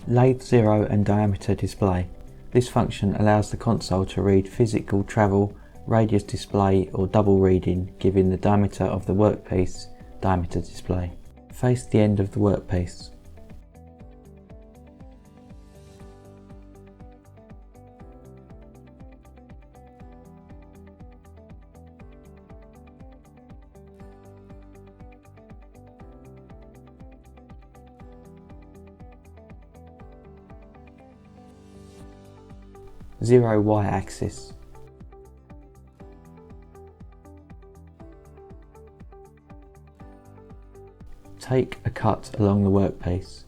Lathe 0 and diameter display. This function allows the console to read physical travel, radius display or double reading, giving the diameter of the workpiece diameter display. Face the end of the workpiece. Zero y-axis. Take a cut along the workpiece.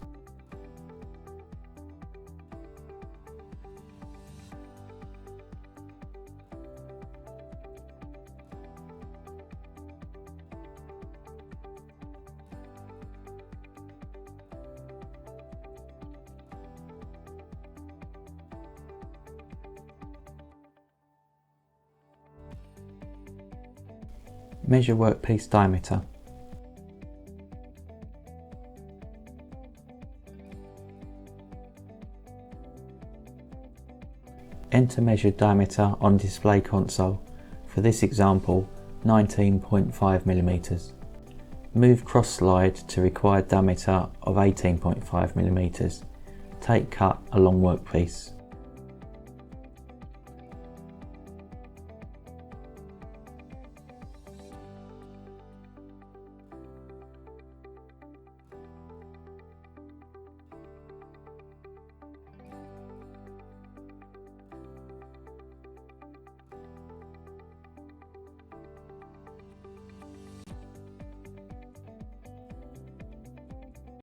Measure workpiece diameter. Enter measured diameter on display console, for this example 19.5mm. Move cross slide to required diameter of 18.5mm. Take cut along workpiece.